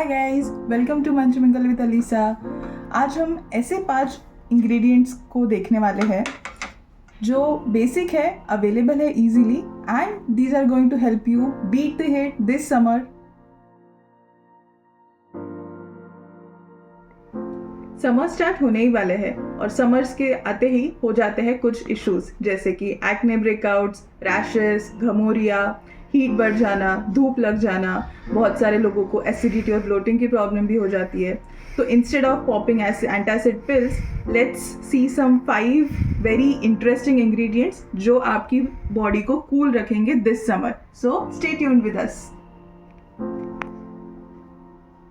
Hi guys, welcome to मंच मंगल with Alyssa. आज हम ऐसे 5 इंग्रेडिएंट्स को देखने वाले हैं जो बेसिक है, अवेलेबल है easily and these are going to help you beat the heat this summer. Summer start होने ही वाले हैं और समर्स के आते ही हो जाते हैं कुछ इश्यूज जैसे कि एक्ने ब्रेकआउट्स, रैशेस, घमौरिया, हीट बढ़ जाना, धूप लग जाना। बहुत सारे लोगों को एसिडिटी और ब्लोटिंग की प्रॉब्लम भी हो जाती है। तो instead of popping antacid pills, let's see some 5 very interesting ingredients जो आपकी बॉडी को कूल रखेंगे this summer. So stay tuned with us.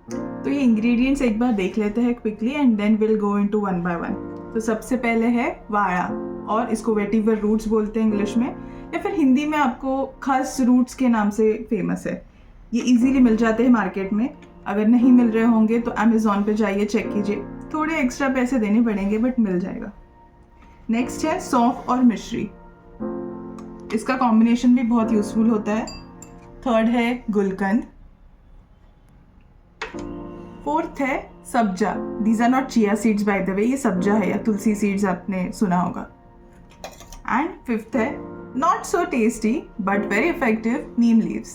तो ये इंग्रेडिएंट्स एक बार देख लेते हैं quickly and then will go into one by one. तो सबसे पहले है वाड़ा, और इसको वेटिवर रूट्स बोलते हैं इंग्लिश में, या फिर हिंदी में आपको खस रूट्स के नाम से फेमस है। ये इजीली मिल जाते हैं मार्केट में। अगर नहीं मिल रहे होंगे तो अमेजोन पे जाइए, चेक कीजिए, थोड़े एक्स्ट्रा पैसे देने पड़ेंगे बट मिल जाएगा। नेक्स्ट है सौंफ और मिश्री, इसका कॉम्बिनेशन भी बहुत यूजफुल होता है। थर्ड है गुलकंद। फोर्थ है sabja. These are not chia seeds by the way, ये सब्जा है या तुलसी सीड्स आपने सुना होगा। एंड फिफ्थ है not so tasty but very effective, neem leaves.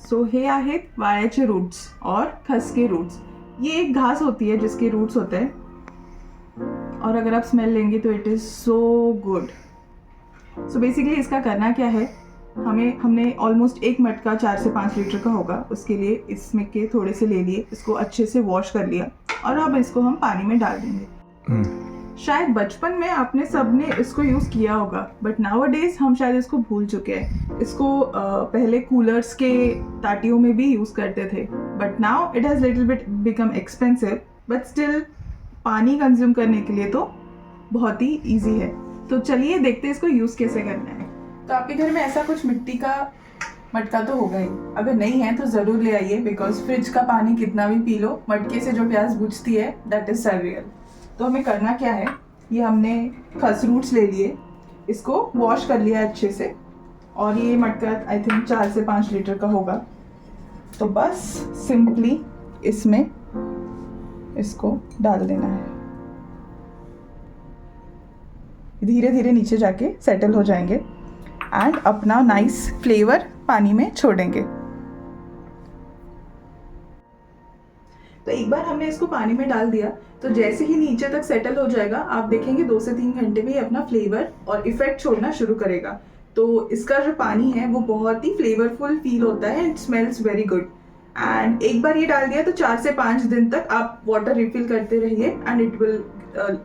So हे आहेत वाळ्याचे रूट्स और खस के रूट्स। ये एक घास होती है जिसके रूट्स होते हैं, और अगर आप स्मेल लेंगे तो it is so good. So basically इसका करना क्या है, हमने ऑलमोस्ट एक मटका 4 से 5 लीटर का होगा, उसके लिए इसमें के थोड़े से ले लिए, इसको अच्छे से वॉश कर लिया और अब इसको हम पानी में डाल देंगे। शायद बचपन में आपने सबने इसको यूज किया होगा बट नाउ डेज हम शायद इसको भूल चुके हैं। इसको पहले कूलर्स के ताटियों में भी यूज करते थे but now it has little bit become expensive, but still पानी कंज्यूम करने के लिए तो बहुत ही ईजी है। तो चलिए देखते हैं इसको यूज कैसे करना है। तो आपके घर में ऐसा कुछ मिट्टी का मटका तो होगा ही, अगर नहीं है तो ज़रूर ले आइए, बिकॉज फ्रिज का पानी कितना भी पी लो, मटके से जो प्यास बुझती है दैट इज सर्रियल। तो हमें करना क्या है, ये हमने खस रूट्स ले लिए, इसको वॉश कर लिया अच्छे से, और ये मटका आई थिंक 4 से 5 लीटर का होगा। तो बस सिंपली इसमें इसको डाल देना है, धीरे धीरे नीचे जाके सेटल हो जाएंगे एंड अपना नाइस फ्लेवर पानी में छोड़ेंगे। तो एक बार हमने इसको पानी में डाल दिया तो जैसे ही नीचे तक सेटल हो जाएगा, आप देखेंगे 2 से 3 घंटे में अपना फ्लेवर और इफेक्ट छोड़ना शुरू करेगा। तो इसका जो पानी है वो बहुत ही फ्लेवरफुल फील होता है, it smells very good. And एक बार ये डाल दिया तो 4 से 5 दिन तक आप वाटर रिफिल करते रहिए and it will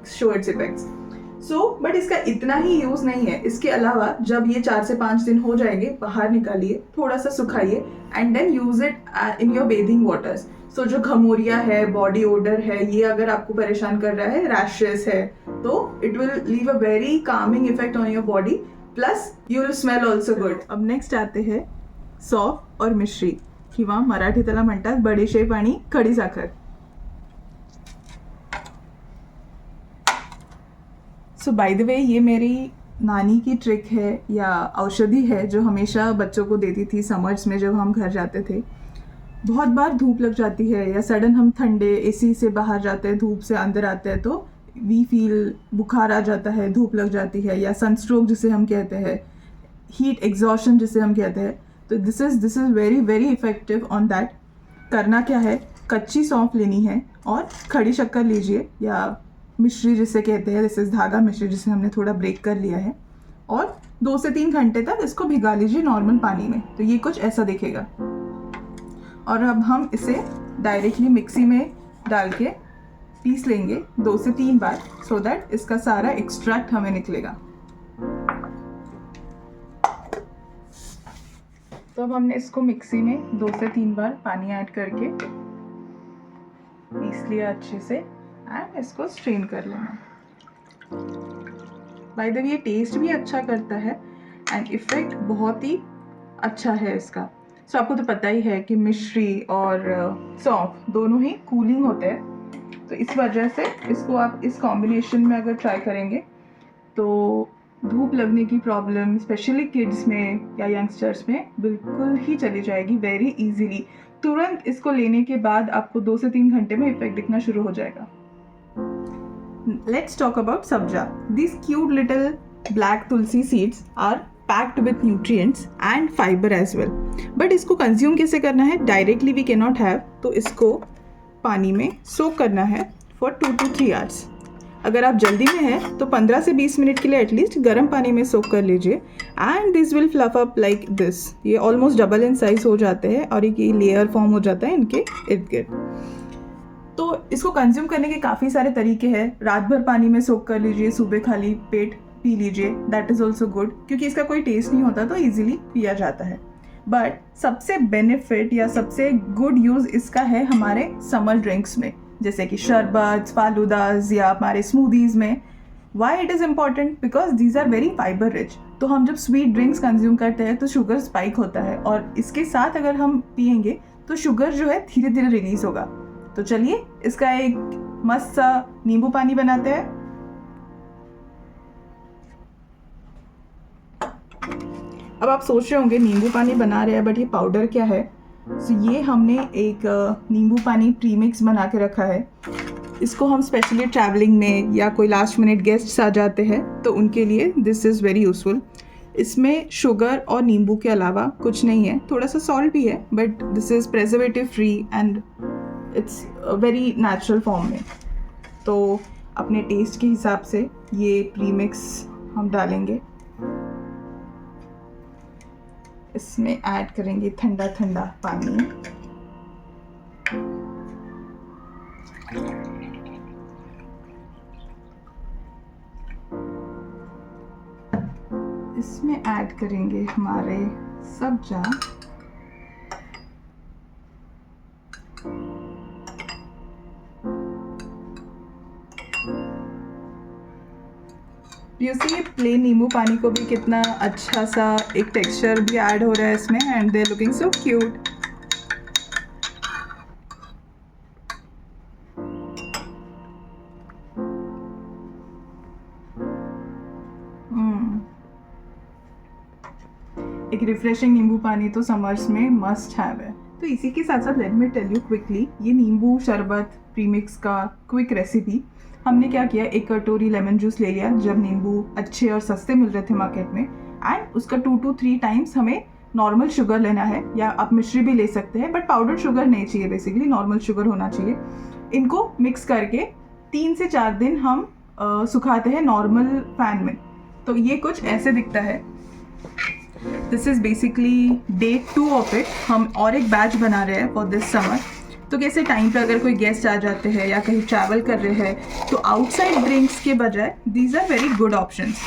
show it's effects. But इसका इतना ही यूज नहीं है, इसके अलावा जब ये 4 से 5 दिन हो जाएंगे, बाहर निकालिए, थोड़ा सा सुखाइए and then use it in your bathing waters. So जो घमौरिया है, बॉडी ओडर है, ये अगर आपको परेशान कर रहा है, रैशेस है, तो it will leave a very Kameng effect on your body, plus you will smell also good. अब नेक्स्ट आते हैं सौंफ और मिश्री, किंवा मराठी त्याला म्हणतात बडीशेप आणि खडी साखर। सो बाय द वे, ये मेरी नानी की ट्रिक है या औषधि है जो हमेशा बच्चों को देती थी समर्स में जब हम घर जाते थे। बहुत बार धूप लग जाती है या सडन हम ठंडे एसी से बाहर जाते हैं, धूप से अंदर आते हैं, तो वी फील बुखार आ जाता है, धूप लग जाती है, या सनस्ट्रोक जिसे हम कहते हैं, हीट एग्जॉशन जिसे हम कहते हैं। तो this is very very effective on that. करना क्या है, कच्ची सौंफ लेनी है और खड़ी शक्कर लीजिए, या मिश्री जिसे कहते हैं, दिस इज धागा मिश्री जिसे हमने थोड़ा ब्रेक कर लिया है, और 2 से 3 घंटे तक इसको भिगा लीजिए नॉर्मल पानी में। तो ये कुछ ऐसा दिखेगा। और अब हम इसे डायरेक्टली मिक्सी में डाल के पीस लेंगे 2 से 3 बार, सो दैट इसका सारा एक्सट्रैक्ट हमें निकलेगा। तो अब हमने इसको मिक्सी में 2 से 3 बार पानी ऐड करके पीस लिया अच्छे से एंड इसको स्ट्रेन कर लेना। बाय द वे, ये टेस्ट भी अच्छा करता है एंड इफेक्ट बहुत ही अच्छा है इसका। सो आपको तो पता ही है कि मिश्री और सौंफ दोनों ही कूलिंग होते हैं, तो इस वजह से इसको आप इस कॉम्बिनेशन में अगर ट्राई करेंगे तो धूप लगने की प्रॉब्लम स्पेशली किड्स में या यंगस्टर्स में बिल्कुल ही चली जाएगी वेरी इजीली। तुरंत इसको लेने के बाद आपको 2 से 3 घंटे में इफेक्ट दिखना शुरू हो जाएगा। Let's talk about sabja. This cute little black tulsi seeds are packed with nutrients and fibre as well. But इसको कंज्यूम कैसे करना है? Directly we can not have, तो इसको पानी में सोक करना है फॉर 2 to 3 hours। अगर आप जल्दी में हैं तो 15 से 20 मिनट के लिए एटलीस्ट गर्म पानी में सोक कर लीजिए and this will fluff up like this. ये ऑलमोस्ट डबल इन साइज हो जाते हैं और एक लेयर फॉर्म हो जाता है इनके इर्द गिर्द। तो इसको कंज्यूम करने के काफ़ी सारे तरीके हैं। रात भर पानी में सोक कर लीजिए, सुबह खाली पेट पी लीजिए, दैट इज़ ऑल्सो गुड, क्योंकि इसका कोई टेस्ट नहीं होता तो ईजिली पिया जाता है। बट सबसे बेनिफिट या सबसे गुड यूज़ इसका है हमारे समर ड्रिंक्स में, जैसे कि शरबत, फालूदास या हमारे स्मूदीज़ में। Why it is important? Because these are very fibre rich. तो हम जब स्वीट ड्रिंक्स कंज्यूम करते हैं तो शुगर स्पाइक होता है, और इसके साथ अगर हम पियेंगे तो शुगर जो है धीरे धीरे रिलीज होगा। तो चलिए इसका एक मस्त सा नींबू पानी बनाते हैं। अब आप सोच रहे होंगे नींबू पानी बना रहे हैं बट ये पाउडर क्या है? तो ये हमने एक नींबू पानी प्रीमिक्स बना के रखा है। इसको हम स्पेशली ट्रैवलिंग में या कोई लास्ट मिनट गेस्ट्स आ जाते हैं तो उनके लिए दिस इज़ वेरी यूज़फुल। इसमें शुगर और नींबू के अलावा कुछ नहीं है, थोड़ा सा सॉल्ट भी है, but this is preservative free and it's very natural form में। तो अपने टेस्ट के हिसाब से ये प्रीमिक्स हम डालेंगे। इसमें ऐड करेंगे ठंडा ठंडा पानी। इसमें ऐड करेंगे हमारे सब्जा। यू सी प्लेन नींबू पानी को भी कितना अच्छा सा एक टेक्सचर भी ऐड हो रहा है इसमें, and they are looking so cute. एक रिफ्रेशिंग नींबू पानी तो समर्स में मस्ट हैव है। तो इसी के साथ साथ let me tell you quickly ये नींबू शरबत प्रीमिक्स का क्विक रेसिपी। हमने क्या किया, एक कटोरी लेमन जूस ले लिया जब नींबू अच्छे और सस्ते मिल रहे थे मार्केट में, एंड उसका 2 to 3 टाइम्स हमें नॉर्मल शुगर लेना है, या आप मिश्री भी ले सकते हैं बट पाउडर शुगर नहीं चाहिए, बेसिकली नॉर्मल शुगर होना चाहिए। इनको मिक्स करके 3 से 4 दिन हम सुखाते हैं नॉर्मल फैन में। तो ये कुछ ऐसे दिखता है। This is basically day 2 of it. हम और एक बैच बना रहे हैं फॉर दिस समर। तो कैसे टाइम पे अगर कोई गेस्ट आ जाते हैं या कहीं ट्रैवल कर रहे हैं तो आउटसाइड ड्रिंक्स के बजाय these are very good options.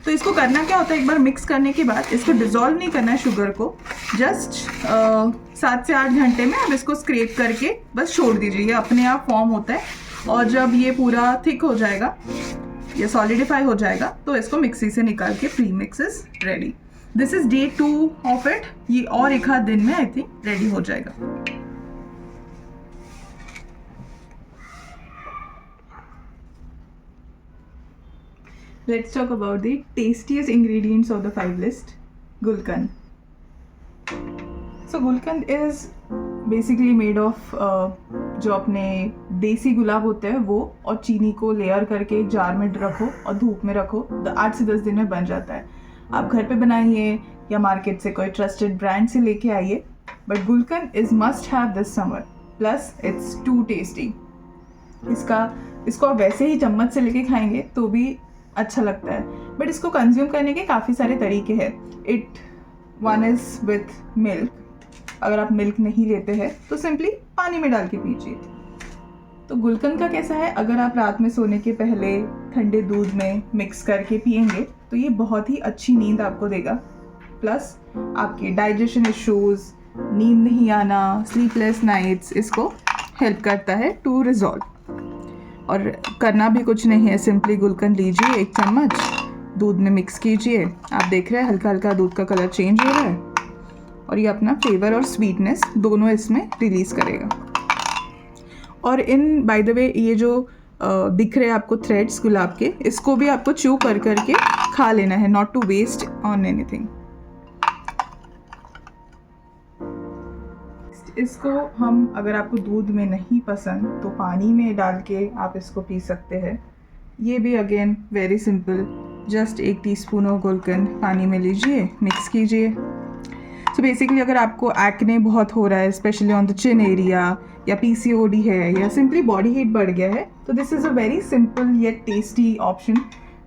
तो इसको करना क्या होता है, एक बार मिक्स करने के बाद इसको डिज़ोल्व नहीं करना है शुगर को, जस्ट 7 से 8 घंटे में आप इसको स्क्रैप करके बस छोड़ दीजिए, ये अपने आप फॉर्म होता है। और जब ये पूरा थिक हो जाएगा या सॉलिडिफाई हो जाएगा तो इसको मिक्सी से निकाल के pre mix is ready. This is day 2 of it. ये और एक आध दिन में आई थिंक रेडी हो जाएगा। Let's talk about the tastiest ingredients of the 5 list, Gulkand. So Gulkand is basically made of जो अपने देसी गुलाब होते हैं वो, और चीनी को लेयर करके एक जार में रखो और धूप में रखो, 8 से 10 दिन में बन जाता है। आप घर पे बनाइए या मार्केट से कोई ट्रस्टेड ब्रांड से लेके आइए, but gulkand is must have this summer, plus it's too tasty. इसको आप वैसे ही चम्मच से लेके खाएंगे तो भी अच्छा लगता है, बट इसको कंज्यूम करने के काफ़ी सारे तरीके हैं। One is with milk. अगर आप मिल्क नहीं लेते हैं तो सिंपली पानी में डाल के पीजिए। तो गुलकंद का कैसा है, अगर आप रात में सोने के पहले ठंडे दूध में मिक्स करके पियेंगे तो ये बहुत ही अच्छी नींद आपको देगा, प्लस आपके डाइजेशन इश्यूज, नींद नहीं आना, स्लीपलेस नाइट्स, इसको हेल्प करता है टू रिजॉल्व। और करना भी कुछ नहीं है, सिंपली गुलकंद लीजिए, 1 चम्मच दूध में मिक्स कीजिए। आप देख रहे हैं हल्का हल्का दूध का कलर चेंज हो रहा है, और ये अपना फ्लेवर और स्वीटनेस दोनों इसमें रिलीज़ करेगा। और बाय द वे ये जो दिख रहे हैं आपको थ्रेड्स गुलाब के, इसको भी आपको च्यू कर करके खा लेना है, not to waste on anything. इसको हम, अगर आपको दूध में नहीं पसंद तो पानी में डाल के आप इसको पी सकते हैं। ये भी again very simple, just 1 teaspoon of gulkand पानी में लीजिए, मिक्स कीजिए। सो बेसिकली अगर आपको एक्ने बहुत हो रहा है, specially on the chin area, या PCOD है, या सिंपली बॉडी हीट बढ़ गया है, तो this is a very simple yet tasty option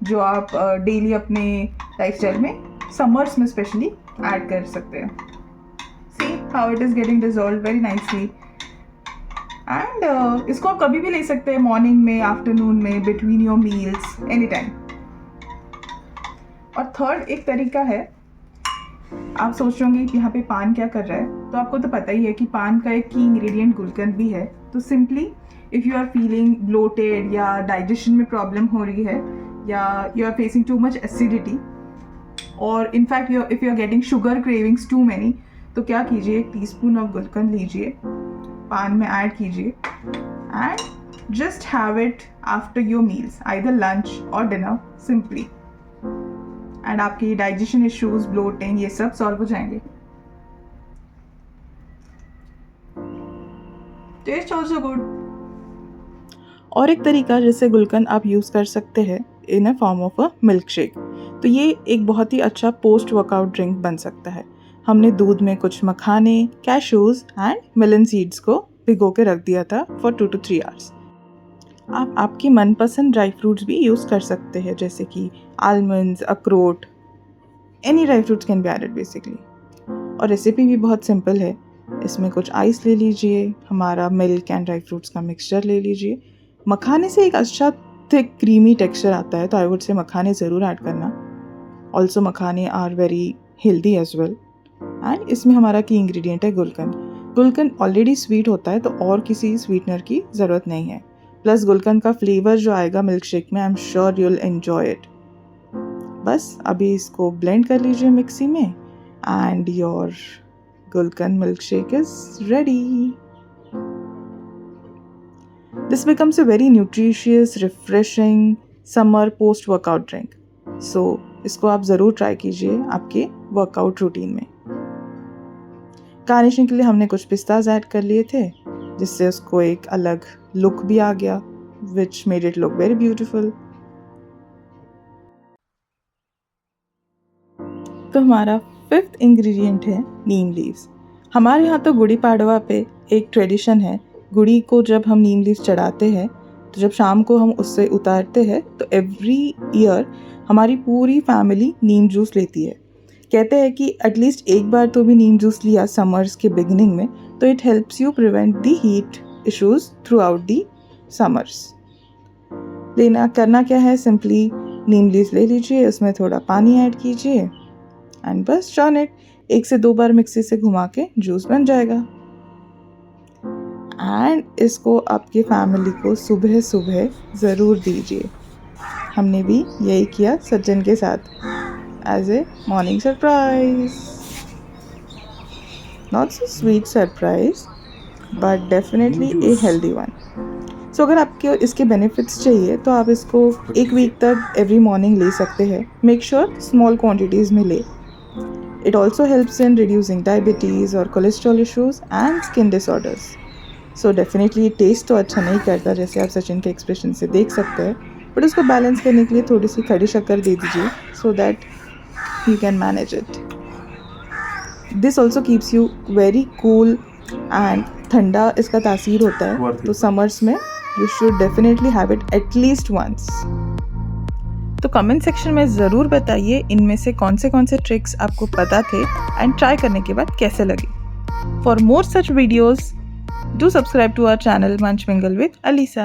जो आप डेली अपने लाइफस्टाइल में समर्स में स्पेशली ऐड कर सकते हैं। See how it is getting dissolve very nicely. And इसको आप कभी भी ले सकते हैं, मॉर्निंग में, आफ्टरनून में, between your meals, any time. और थर्ड एक तरीका है, आप सोच रहे होंगे कि यहाँ पे पान क्या कर रहा है, तो आपको तो पता ही है कि पान का एक की इंग्रेडिएंट गुलकंद भी है। तो simply if you are feeling bloated या डाइजेशन में प्रॉब्लम हो रही है, या you are facing too much acidity, और in fact if you are getting sugar cravings too many, तो क्या कीजिए, 1 टीस्पून ऑफ गुलकंद लीजिए, पान में ऐड कीजिए, and just have it after your meals, either lunch और डिनर, सिंपली। एंड आपकी डाइजेशन इश्यूज, ब्लोटिंग, ये सब सॉल्व हो जाएंगे। Taste also good. और एक तरीका जिससे गुलकंद आप यूज़ कर सकते हैं in a form of a milk shake, तो ये एक बहुत ही अच्छा पोस्ट वर्कआउट ड्रिंक बन सकता है। हमने दूध में कुछ मखाने, कैशूज़ एंड मेलन सीड्स को भिगो के रख दिया था फॉर 2 to 3 आवर्स। आप आपकी मनपसंद ड्राई फ्रूट्स भी यूज़ कर सकते हैं, जैसे कि आलमंड्स, अखरोट, any dry fruits can be added basically. और रेसिपी भी बहुत सिंपल है, इसमें कुछ आइस ले लीजिए, हमारा मिल्क एंड ड्राई फ्रूट्स का मिक्सचर ले लीजिए। मखाने से एक अच्छा थिक क्रीमी टेक्सचर आता है, तो आई वुड से मखाने ज़रूर ऐड करना। Also makhane are very healthy as well. And इसमें हमारा की इंग्रेडिएंट है गुलकंद। गुलकंद ऑलरेडी स्वीट होता है, तो और किसी स्वीटनर की ज़रूरत नहीं है। प्लस गुलकंद का फ्लेवर जो आएगा मिल्क शेक में, I am sure you will enjoy it. बस अभी इसको ब्लेंड कर लीजिए मिक्सी में, and your gulkand milk shake is ready. This becomes a very nutritious, refreshing summer post workout drink. So इसको आप ज़रूर ट्राई कीजिए आपके वर्कआउट रूटीन में। गार्निशिंग के लिए हमने कुछ पिस्ताज ऐड कर लिए थे, जिससे उसको एक अलग लुक भी आ गया, which made it look very beautiful. तो हमारा 5th इंग्रेडिएंट है नीम लीव्स। हमारे यहाँ तो गुड़ी पाड़वा पे एक ट्रेडिशन है, गुड़ी को जब हम नीम लीव्स चढ़ाते हैं, तो जब शाम को हम उससे उतारते हैं, तो एवरी ईयर हमारी पूरी फैमिली नीम जूस लेती है। कहते हैं कि एटलीस्ट एक बार तो भी नीम जूस लिया समर्स के बिगिनिंग में, तो it helps you prevent the heat issues through out the summers. करना क्या है, सिंपली नीम लीव्स ले लीजिए, उसमें थोड़ा पानी ऐड कीजिए, एंड बस चॉन इट। 1 से 2 बार मिक्सी से घुमा के जूस बन जाएगा। एंड इसको आपकी फैमिली को सुबह सुबह ज़रूर दीजिए। हमने भी यही किया सज्जन के साथ, as a morning surprise. Not so sweet surprise, but definitely a healthy one. So अगर आपके इसके बेनिफिट्स चाहिए तो आप इसको 1 वीक तक एवरी मॉर्निंग ले सकते हैं। मेक श्योर स्मॉल क्वांटिटीज़ में ले। It also helps in reducing diabetes और cholesterol issues and skin disorders. So definitely taste तो अच्छा नहीं करता, जैसे आप सचिन के एक्सप्रेशन से देख सकते हैं, बट उसको बैलेंस करने के लिए थोड़ी सी खड़ी शक्कर दे दीजिए, so that you can manage it. This also keeps you very cool and ठंडा इसका तासीर होता है, तो समर्स में you should definitely have it at least once. तो कमेंट सेक्शन में ज़रूर बताइए इनमें से कौन से ट्रिक्स आपको पता थे एंड ट्राई करने के बाद कैसे लगे। For more such videos, do subscribe to our channel Munch Mingle with Alisa.